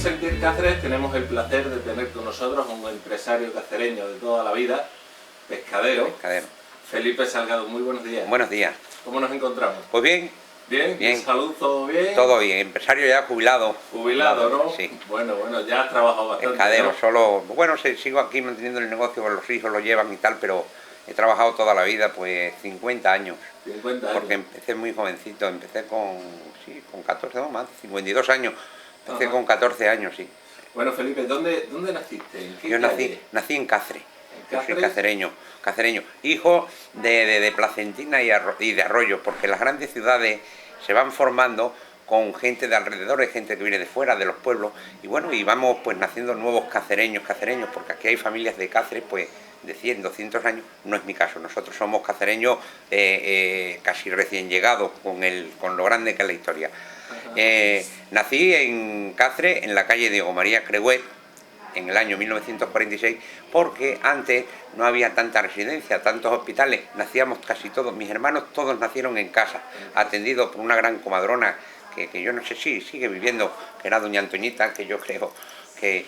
Sentir Cáceres tenemos el placer de tener con nosotros a un empresario cacereño de toda la vida, pescadero. Felipe Salgado. Muy buenos días. Buenos días. ¿Cómo nos encontramos? Pues bien. ¿Bien? Bien. ¿Salud todo bien? Todo bien. Empresario ya jubilado. Jubilado, ¿no? Sí. Bueno, ya has trabajado bastante, Pescadero, ¿no? solo... Bueno, sigo aquí manteniendo el negocio, con los hijos lo llevan y tal, pero he trabajado toda la vida, pues 50 años. 50 años. Porque empecé muy jovencito, empecé con 14, no más, 52 años. Empecé con 14 años, sí. Bueno, Felipe, ¿dónde naciste? ¿En qué Yo calle? nací en Cáceres. Yo soy ¿Cáceres? cacereño, hijo de Placentina y de Arroyo, porque las grandes ciudades se van formando con gente de alrededor, gente que viene de fuera, de los pueblos, y bueno, y vamos pues naciendo nuevos cacereños, porque aquí hay familias de Cáceres pues de 100, 200 años, no es mi caso, nosotros somos cacereños casi recién llegados con lo grande que es la historia. Nací en Cáceres, en la calle Diego María Crehuet, en el año 1946, porque antes no había tanta residencia, tantos hospitales, nacíamos casi todos, mis hermanos todos nacieron en casa, atendidos por una gran comadrona que yo no sé si sigue viviendo, que era doña Antoñita, que yo creo que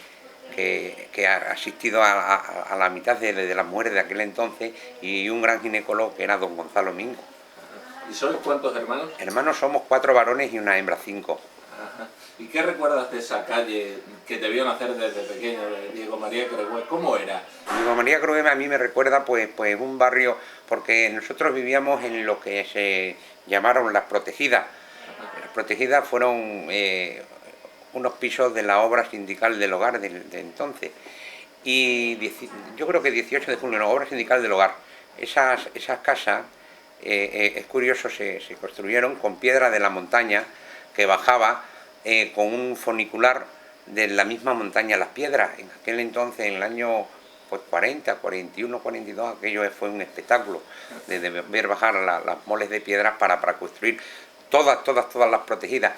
ha asistido a la mitad de las mujeres de aquel entonces, y un gran ginecólogo que era don Gonzalo Mingo. ¿Y sois cuántos hermanos? Hermanos somos 4 varones y una hembra, 5. Ajá. ¿Y qué recuerdas de esa calle que te vio nacer desde pequeño, de Diego María Crehuet? ¿Cómo era? Diego María Crehuet a mí me recuerda pues un barrio, porque nosotros vivíamos en lo que se llamaron las protegidas. Las protegidas fueron unos pisos de la obra sindical del hogar de entonces. Y yo creo que 18 de junio, la obra sindical del hogar. Esas casas, es curioso, se construyeron con piedra de la montaña que bajaba con un funicular de la misma montaña Las Piedras. En aquel entonces, en el año pues 40, 41, 42, aquello fue un espectáculo de ver bajar las moles de piedras para construir todas las protegidas.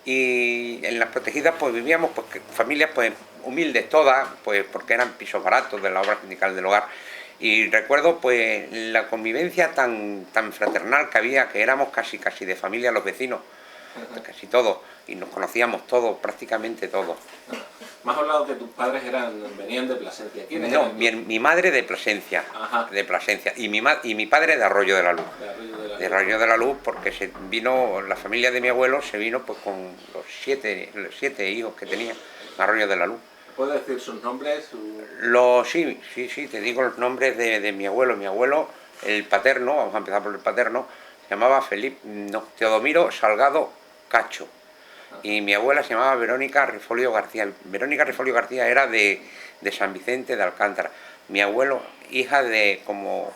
Y en las protegidas pues vivíamos pues familias pues humildes todas, pues porque eran pisos baratos de la obra sindical del hogar. Y recuerdo pues la convivencia tan fraternal que había, que éramos casi de familia los vecinos, casi todos, y nos conocíamos todos, prácticamente todos. Me has hablado que tus padres venían de Plasencia. ¿Quiénes No, eran? mi madre de Plasencia, y mi padre de Arroyo de la Luz. De Arroyo de la Luz, porque la familia de mi abuelo se vino pues con los siete hijos que tenía, Arroyo de la Luz. ¿Puedes decir sus nombres? Sí, te digo los nombres de mi abuelo. Mi abuelo, el paterno, vamos a empezar por el paterno, se llamaba Teodomiro Salgado Cacho. Y mi abuela se llamaba Verónica Rifolio García. Verónica Rifolio García era de San Vicente de Alcántara. Mi abuelo, hija de, como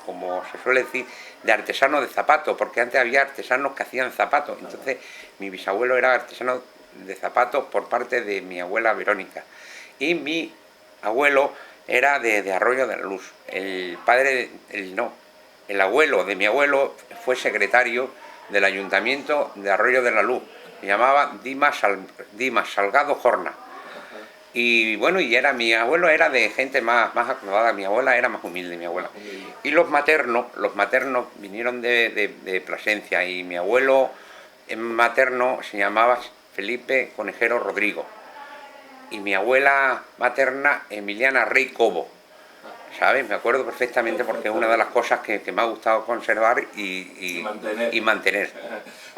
se suele decir, de artesano de zapatos, porque antes había artesanos que hacían zapatos. Entonces mi bisabuelo era artesano de zapatos por parte de mi abuela Verónica. Y mi abuelo era de Arroyo de la Luz. El abuelo de mi abuelo fue secretario del Ayuntamiento de Arroyo de la Luz. Se llamaba Dimas Salgado Jorna. Y bueno, mi abuelo era de gente más acomodada, mi abuela era más humilde, mi abuela. Y los maternos vinieron de Plasencia, y mi abuelo materno se llamaba Felipe Conejero Rodrigo. Y mi abuela materna, Emiliana Rey Cobo. ¿Sabes? Me acuerdo perfectamente, porque es una de las cosas que me ha gustado conservar y mantener.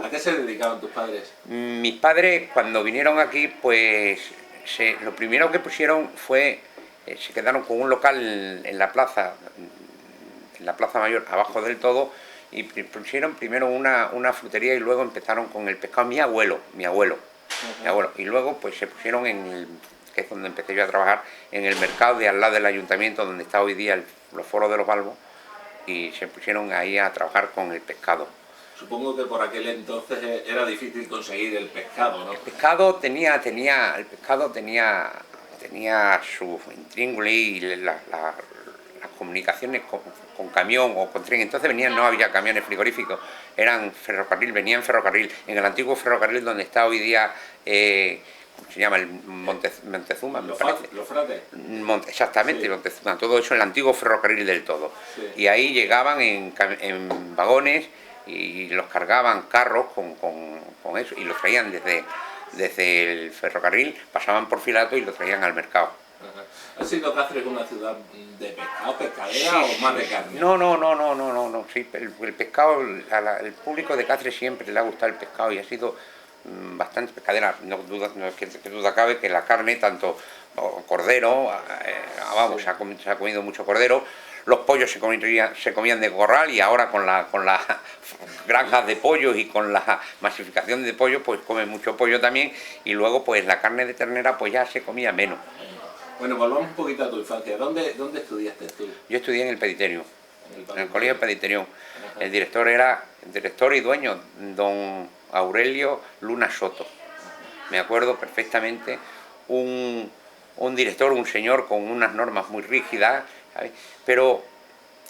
¿A qué se dedicaban tus padres? Mis padres, cuando vinieron aquí, pues lo primero que pusieron fue, se quedaron con un local en la plaza mayor, abajo del todo, y pusieron primero una frutería, y luego empezaron con el pescado. Mi abuelo, y luego pues se pusieron que es donde empecé yo a trabajar, en el mercado de al lado del ayuntamiento, donde está hoy día los foros de los Balbos, y se pusieron ahí a trabajar con el pescado. Supongo que por aquel entonces era difícil conseguir el pescado, ¿no? El pescado tenía su intríngulis y las comunicaciones con camión o con tren. Entonces no había camiones frigoríficos, venían ferrocarril. En el antiguo ferrocarril donde está hoy día, ¿cómo se llama? El Montezuma, me parece. ¿Los Frates? Exactamente, sí. Montezuma, todo eso en el antiguo ferrocarril del todo. Sí. Y ahí llegaban en vagones y los cargaban carros con eso, y los traían desde el ferrocarril, pasaban por Filato y lo traían al mercado. ¿Ha sido Cáceres una ciudad de pescado, pescadera o más de carne? No, sí, el pescado, el público de Cáceres siempre le ha gustado el pescado y ha sido bastante pescadera. No es que duda cabe que la carne, tanto cordero, vamos, Sí. se ha comido mucho cordero. Los pollos se comían de corral y ahora con las granjas de pollos y con la masificación de pollo, pues comen mucho pollo también. Y luego pues la carne de ternera pues ya se comía menos. Bueno, volvamos un poquito a tu infancia. ¿Dónde estudiaste tú? Yo estudié en el Pediterio, en el Colegio Pediterio. Ajá. El director era, el director y dueño, don Aurelio Luna Soto. Me acuerdo perfectamente, un director, un señor con unas normas muy rígidas, ¿sabes? Pero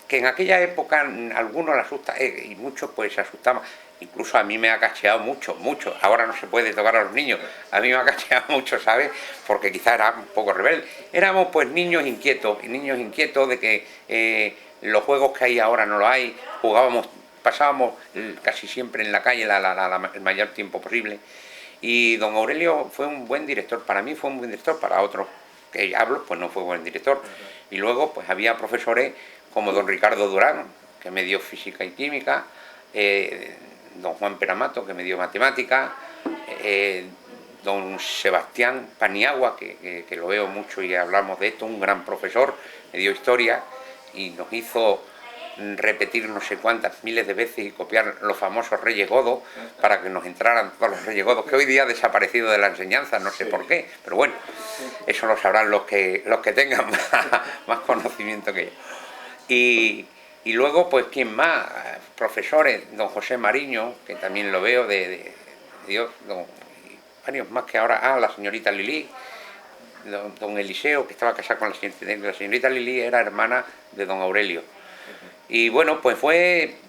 que en aquella época algunos le asusta, y muchos pues se asustaban. Incluso a mí me ha cacheado mucho. Ahora no se puede tocar a los niños. A mí me ha cacheado mucho, ¿sabes? Porque quizás era un poco rebelde. Éramos pues niños inquietos de que los juegos que hay ahora no los hay. Pasábamos casi siempre en la calle el mayor tiempo posible. Y don Aurelio fue un buen director. Para mí fue un buen director, para otros que hablo, pues no fue buen director. Y luego pues había profesores como don Ricardo Durán, que me dio física y química, don Juan Peramato, que me dio matemáticas, don Sebastián Paniagua, que lo veo mucho y hablamos de esto, un gran profesor, me dio historia y nos hizo repetir no sé cuántas miles de veces y copiar los famosos Reyes Godos para que nos entraran todos los Reyes Godos, que hoy día ha desaparecido de la enseñanza, no sé por qué, pero bueno, eso lo sabrán los que tengan más conocimiento que yo. Y luego, pues, ¿quién más? Profesores, don José Mariño, que también lo veo, de Dios, varios más que ahora, la señorita Lili, don Eliseo, que estaba casado con la señorita Lili, era hermana de don Aurelio. Y bueno, pues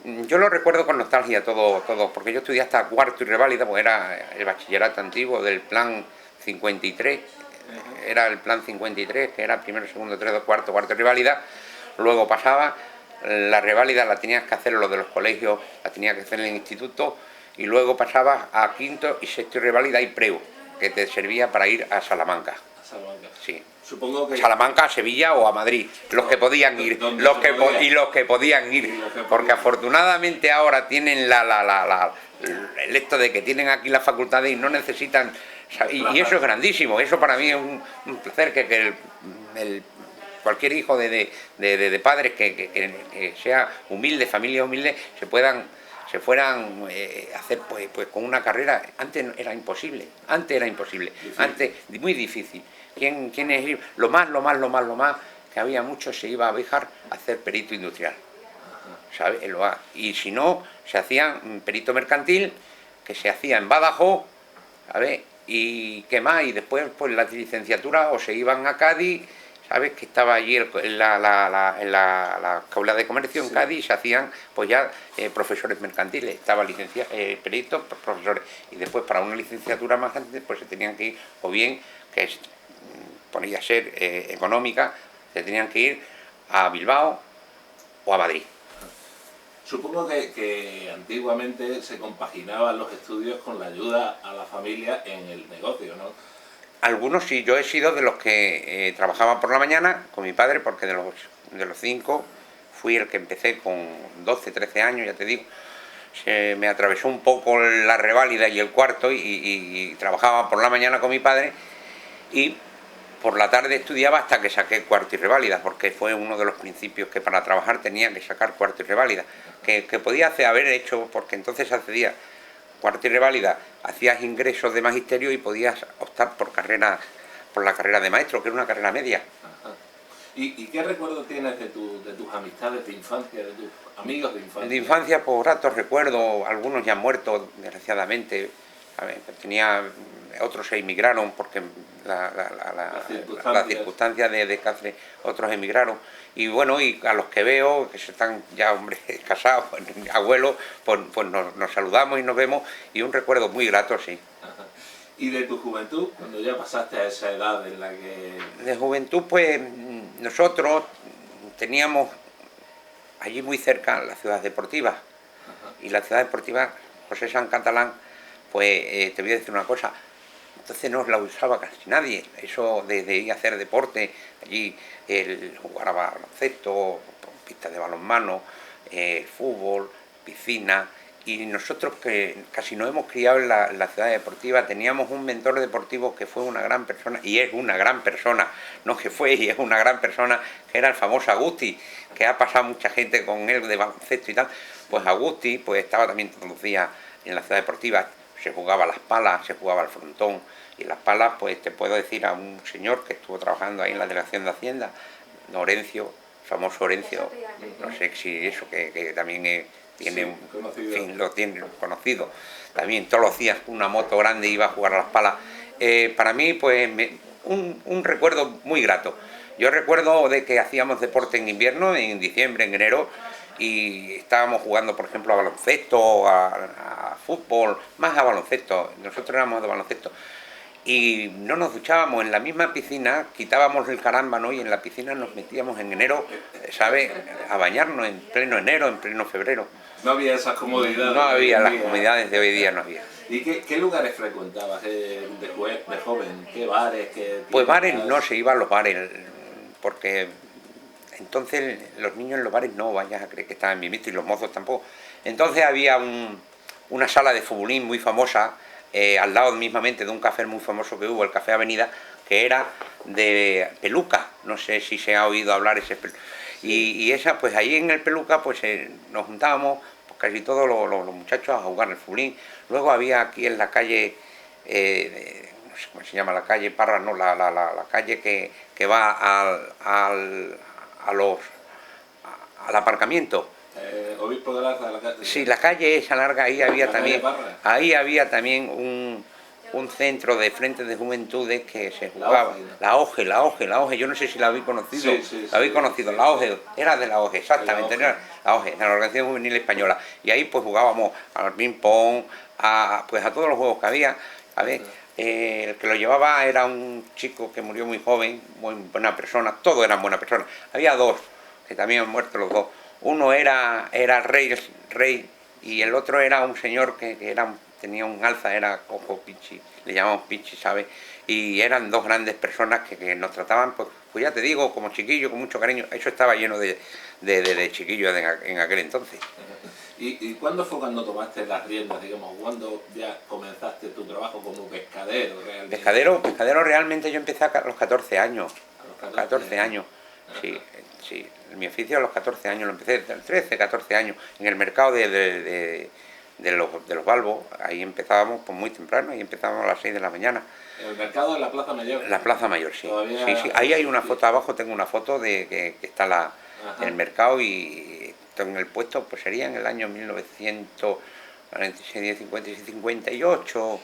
yo lo recuerdo con nostalgia todo, porque yo estudié hasta cuarto y reválida, pues era el bachillerato antiguo del plan 53, era el plan 53, que era primero, segundo, tercero, cuarto y reválida. Luego pasaba, la reválida la tenías que hacer lo de los colegios, la tenías que hacer en el instituto, y luego pasabas a quinto y sexto y reválida y preu, que te servía para ir a Salamanca. A Salamanca. Sí. Supongo que... Salamanca, a Sevilla o a Madrid, los que podían ir, los que podían ir, porque afortunadamente ahora tienen el esto de que tienen aquí las facultades y no necesitan, y eso es grandísimo, eso para mí es un placer que cualquier hijo de padres que sea humilde, familia humilde, se fueran a hacer pues con una carrera. Antes era imposible, antes muy difícil. ¿Quién es? Lo más, que había muchos se iba a Béjar a hacer perito industrial, ¿sabes? Y si no, se hacía perito mercantil, que se hacía en Badajoz, ¿sabes? Y qué más, y después pues la licenciatura o se iban a Cádiz, ¿sabes? Que estaba allí en la Escuela de Comercio en Cádiz, se hacían pues ya profesores mercantiles, estaba peritos, profesores, y después para una licenciatura más grande pues se tenían que ir, o bien, que podía ser económica, se tenían que ir a Bilbao o a Madrid. Supongo que antiguamente se compaginaban los estudios con la ayuda a la familia en el negocio, ¿no? Algunos sí, yo he sido de los que trabajaban por la mañana con mi padre, porque de los 5 fui el que empecé con 12, 13 años, ya te digo. Se me atravesó un poco la reválida y el cuarto y trabajaba por la mañana con mi padre y por la tarde estudiaba hasta que saqué cuarto y reválida, porque fue uno de los principios que para trabajar tenía que sacar cuarto y reválida, que podía haber hecho, porque entonces accedía cuarto y reválida, hacías ingresos de magisterio y podías optar por la carrera de maestro, que era una carrera media. Ajá. ¿Y qué recuerdo tienes de tus amistades de infancia, de tus amigos de infancia? De infancia, por ratos recuerdo, algunos ya han muerto, desgraciadamente. Otros se emigraron porque las circunstancias de Cáceres, otros emigraron. Y bueno, y a los que veo, que se están ya, hombre, casados, abuelos, pues nos saludamos y nos vemos, y un recuerdo muy grato, sí. Ajá. ¿Y de tu juventud, cuando ya pasaste a esa edad en la que...? De juventud, pues nosotros teníamos allí muy cerca la ciudad deportiva. Ajá. Y la ciudad deportiva, José San Catalán, pues te voy a decir una cosa, entonces no la usaba casi nadie. Eso de ir a hacer deporte, allí jugar a baloncesto, pistas de balonmano, fútbol, piscina. Y nosotros que casi nos hemos criado en la ciudad deportiva, teníamos un mentor deportivo que fue una gran persona, y es una gran persona, no que fue, y es una gran persona, que era el famoso Agusti, que ha pasado mucha gente con él de baloncesto y tal. Pues Agusti pues estaba también todos los días en la ciudad deportiva, se jugaba a las palas, se jugaba al frontón, y las palas pues te puedo decir a un señor que estuvo trabajando ahí en la delegación de Hacienda, Orencio, famoso Orencio, no sé si eso que también tiene lo tiene conocido, también todos los días una moto grande iba a jugar a las palas. Para mí pues un recuerdo muy grato. Yo recuerdo de que hacíamos deporte en invierno, en diciembre, en enero, y estábamos jugando por ejemplo a baloncesto, a fútbol, más a baloncesto, nosotros éramos de baloncesto. Y no nos duchábamos en la misma piscina, quitábamos el carámbano y en la piscina nos metíamos en enero, ¿sabes? A bañarnos en pleno enero, en pleno febrero. No había esas comodidades. No había las comodidades de hoy día, no había. ¿Y qué lugares frecuentabas de joven? ¿Qué bares? Pues bares no, se iba a los bares, porque entonces los niños en los bares no vayas a creer que estaban bien vistos y los mozos tampoco. Entonces había una sala de futbolín muy famosa, al lado mismamente de un café muy famoso que hubo, el Café Avenida, que era de Peluca, no sé si se ha oído hablar ese y esa, pues ahí en el Peluca pues nos juntábamos pues, casi todos los muchachos a jugar al futbolín. Luego había aquí en la calle, no sé cómo se llama la calle, Parra, no, la calle que va al aparcamiento. Obispo de la calle. Sí, la calle esa larga, ahí había también un centro de frentes de juventudes que se jugaba. La OGE, yo no sé si la habéis conocido. Sí, la habéis conocido, la OGE, era de la OGE, exactamente, era la OGE, de la Organización Juvenil Española. Y ahí pues jugábamos al ping-pong, pues a todos los juegos que había. A ver, el que lo llevaba era un chico que murió muy joven, muy buena persona, todos eran buenas personas. Había dos, que también han muerto los dos. Uno era rey y el otro era un señor que tenía un alza, era cojo Pichi, le llamamos Pichi, ¿sabes? Y eran dos grandes personas que nos trataban, pues ya te digo, como chiquillo, con mucho cariño. Eso estaba lleno de chiquillos en aquel entonces. ¿Y cuándo fue cuando tomaste las riendas, digamos? ¿Cuándo ya comenzaste tu trabajo como pescadero realmente? Pescadero realmente yo empecé a los 14 años. A los 14 años, sí. Mi oficio a los 14 años, lo empecé, 13, 14 años, en el mercado de los Balbos. Ahí empezábamos pues, muy temprano, y empezábamos a las 6 de la mañana. ¿En el mercado de la Plaza Mayor? La Plaza Mayor, sí. Sí. Ahí hay una foto abajo, tengo una foto de que está el mercado, y en el puesto, pues sería en el año 1946, 56, 58,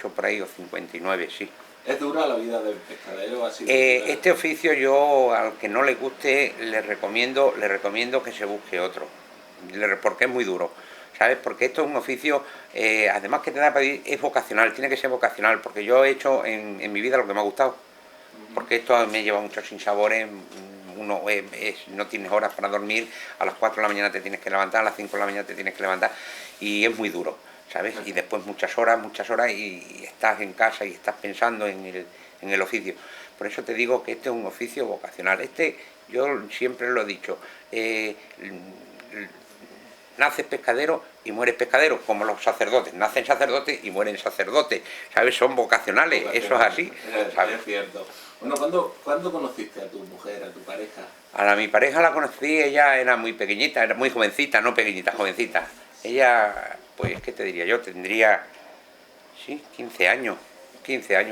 por ahí, o 59, sí. ¿Es dura la vida del pescadero? Este oficio yo, al que no le guste, le recomiendo que se busque otro, porque es muy duro, ¿sabes? Porque esto es un oficio, además que te da para ir, es vocacional, tiene que ser vocacional, porque yo he hecho en mi vida lo que me ha gustado, porque esto me lleva muchos sinsabores. Uno no tienes horas para dormir, a las 4 de la mañana te tienes que levantar, a las 5 de la mañana te tienes que levantar, y es muy duro, ¿sabes? Y después muchas horas y estás en casa y estás pensando en el oficio. Por eso te digo que este es un oficio vocacional. Yo siempre lo he dicho, naces pescadero y mueres pescadero, como los sacerdotes, nacen sacerdotes y mueren sacerdotes, ¿sabes? Son vocacionales, eso es así, ¿sabes? Es cierto. Bueno, ¿cuándo conociste a tu mujer, a tu pareja? A mi pareja la conocí, ella era muy pequeñita, era muy jovencita, no pequeñita, jovencita. Ella, pues, ¿qué te diría? Yo tendría, sí, 15 años,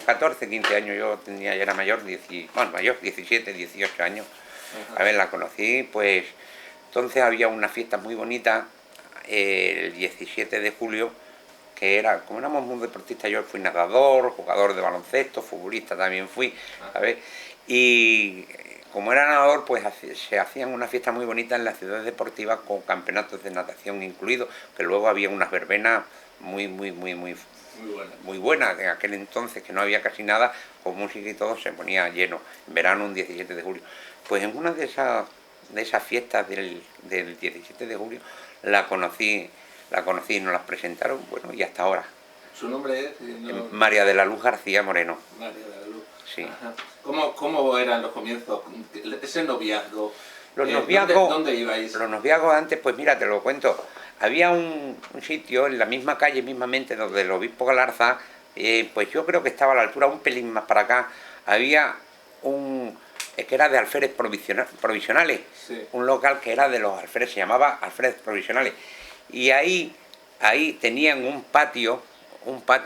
14, 15 años, yo tendría, ya era mayor, 17, 18 años. A ver, la conocí, pues, entonces había una fiesta muy bonita, el 17 de julio, que era, como éramos muy deportistas, yo fui nadador, jugador de baloncesto, futbolista también fui, ¿sabes? Y como era nadador, pues se hacían una fiesta muy bonita en las ciudades deportivas con campeonatos de natación incluidos, que luego había unas verbenas muy buenas en aquel entonces, que no había casi nada, con música y todo, se ponía lleno, en verano, un 17 de julio. Pues en una de esas fiestas del 17 de julio la conocí, nos las presentaron, bueno, y hasta ahora. ¿Su nombre es? No... María de la Luz García Moreno. María de la Luz. Sí. Ajá. ¿Cómo eran los comienzos? Ese noviazgo. Los noviazgos, ¿Dónde ibais? Los noviazgos antes, pues mira, te lo cuento. Había un sitio en la misma calle, mismamente, donde el obispo Galarza, pues yo creo que estaba a la altura, un pelín más para acá, había que era de alférez provisionales, sí. Un local que era de los alférez, se llamaba alférez provisionales. Y ahí tenían un patio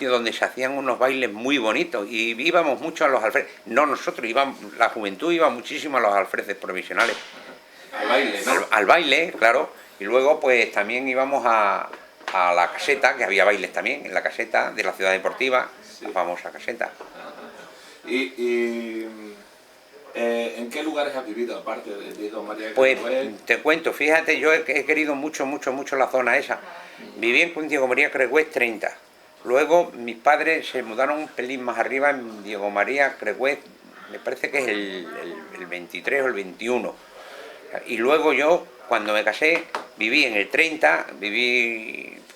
donde se hacían unos bailes muy bonitos y íbamos mucho a los alférez. No nosotros, la juventud iba muchísimo a los alféreces provisionales. Al baile, ¿no? Al baile, claro. Y luego pues también íbamos a la caseta, que había bailes también en la caseta de la ciudad deportiva, sí. La famosa caseta. ¿En qué lugares has vivido, aparte de Diego María Pues Crehuet? te cuento, fíjate, yo he querido mucho la zona esa. Viví en Diego María Crehuet 30. Luego mis padres se mudaron un pelín más arriba en Diego María Crehuet, me parece que es el 23 o el 21. Y luego yo, cuando me casé, viví en el 30,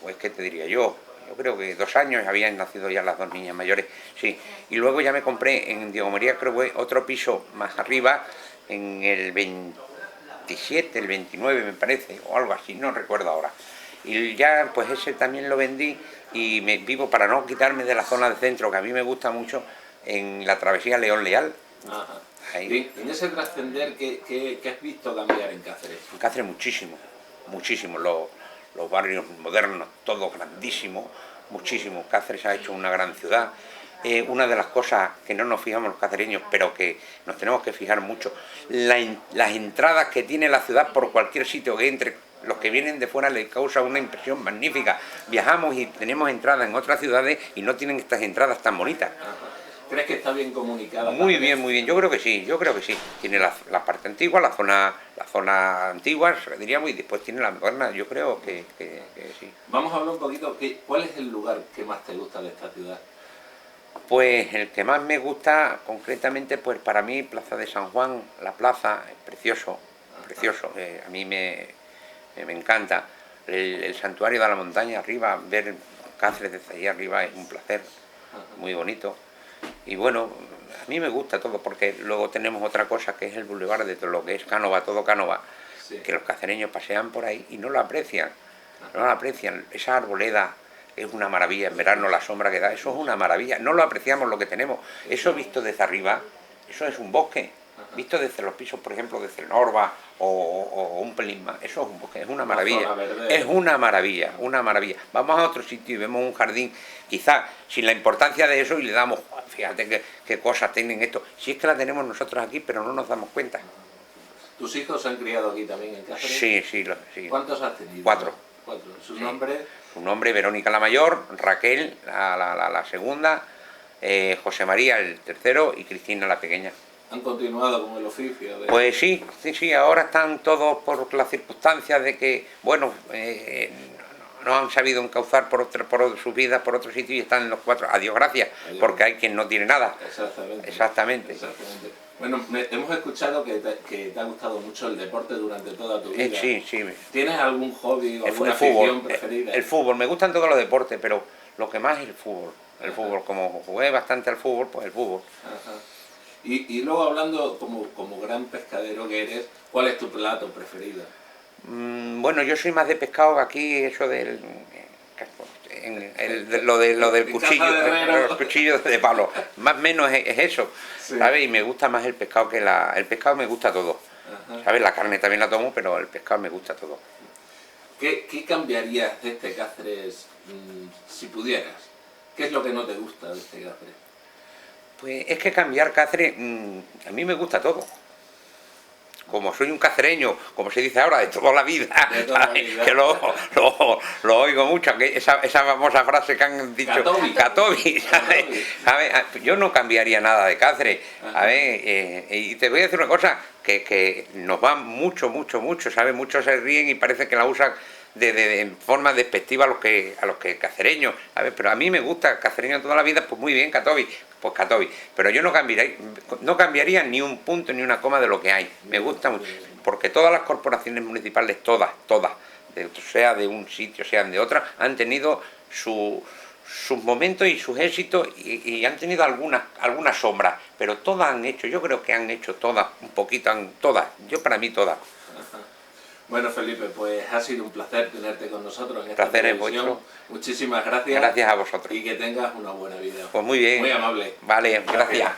pues qué te diría yo creo que 2 años, habían nacido ya las 2 niñas mayores, sí. Y luego ya me compré en Diego María Crehuet otro piso más arriba, en el 27, el 29 me parece, o algo así, no recuerdo ahora. Y ya pues ese también lo vendí y me vivo, para no quitarme de la zona del centro, que a mí me gusta mucho, en la travesía León Leal. Ajá. Ahí. En ese trascender, ¿qué has visto cambiar en Cáceres? En Cáceres muchísimo. Los barrios modernos, todo grandísimo, muchísimo. Cáceres ha hecho una gran ciudad. Una de las cosas que no nos fijamos los cacereños, pero que nos tenemos que fijar mucho, las entradas que tiene la ciudad por cualquier sitio que entre. Los que vienen de fuera les causa una impresión magnífica. Viajamos y tenemos entradas en otras ciudades y no tienen estas entradas tan bonitas. Ajá. ¿Crees que está bien comunicada? Muy bien, yo creo que sí, Tiene la parte antigua, la zona antigua, diríamos, y después tiene la moderna, yo creo que sí. Vamos a hablar un poquito, ¿cuál es el lugar que más te gusta de esta ciudad? Pues el que más me gusta, concretamente, pues para mí, Plaza de San Juan, la plaza, es precioso, a mí me encanta. El santuario de la montaña arriba, ver Cáceres desde allí arriba es un placer, muy bonito. Y bueno, a mí me gusta todo, porque luego tenemos otra cosa que es el bulevar de todo lo que es Cánova, todo Cánova, sí. Que los cacereños pasean por ahí y no lo aprecian, Esa arboleda es una maravilla, en verano la sombra que da, eso es una maravilla, no lo apreciamos lo que tenemos. Eso visto desde arriba, eso es un bosque. Visto desde los pisos, por ejemplo, desde el Norba o un pelín más, eso es un bosque, es una maravilla, una maravilla. Vamos a otro sitio y vemos un jardín, quizás sin la importancia de eso, y le damos, fíjate qué cosas tienen esto. Si es que la tenemos nosotros aquí, pero no nos damos cuenta. ¿Tus hijos se han criado aquí también en Cáceres? Sí. ¿Cuántos has tenido? 4. ¿Su nombre? Su nombre, Verónica la mayor, Raquel la segunda, José María el tercero y Cristina la pequeña. ¿Han continuado con el oficio? Pues sí, ahora están todos por las circunstancias de que, bueno, no han sabido encauzar por sus vidas por otro sitio y están los 4, a Dios gracias, porque hay quien no tiene nada. Exactamente. Bueno, hemos escuchado que te ha gustado mucho el deporte durante toda tu vida. Sí. ¿Tienes algún hobby o alguna afición preferida? El fútbol, me gustan todos los deportes, pero lo que más es el fútbol. El fútbol, como jugué bastante al fútbol, pues el fútbol. Ajá. Y luego hablando como gran pescadero que eres, ¿cuál es tu plato preferido? Bueno, yo soy más de pescado, aquí eso lo del cuchillo, los cuchillos de palo, más o menos es eso, sí. ¿Sabes? Y me gusta más el pescado el pescado me gusta todo. Ajá. ¿Sabes? La carne también la tomo, pero el pescado me gusta todo. ¿Qué cambiarías de este Cáceres si pudieras? ¿Qué es lo que no te gusta de este Cáceres? Pues es que cambiar Cáceres, a mí me gusta todo. Como soy un cacereño, como se dice ahora, de toda la vida, que lo oigo mucho, que esa famosa frase que han dicho, Catobi, ¿sabes? Yo no cambiaría nada de Cáceres, ¿sabes? Y te voy a decir una cosa, que nos va mucho, ¿sabes? Muchos se ríen y parece que la usan en forma despectiva a los que cacereños, ¿sabes? Pero a mí me gusta cacereño toda la vida, pues muy bien, Catobi, pues Catobi, pero yo no cambiaría ni un punto ni una coma de lo que hay. Me gusta mucho, porque todas las corporaciones municipales, todas, sea de un sitio, sean de otra, han tenido su sus momentos y sus éxitos y han tenido algunas sombras, pero todas han hecho, yo creo que han hecho todas, un poquito, todas, yo para mí todas. Bueno, Felipe, pues ha sido un placer tenerte con nosotros en esta Placer es televisión. vuestro. Muchísimas gracias. Gracias a vosotros. Y que tengas una buena vida. Pues muy bien. Muy amable. Vale, gracias.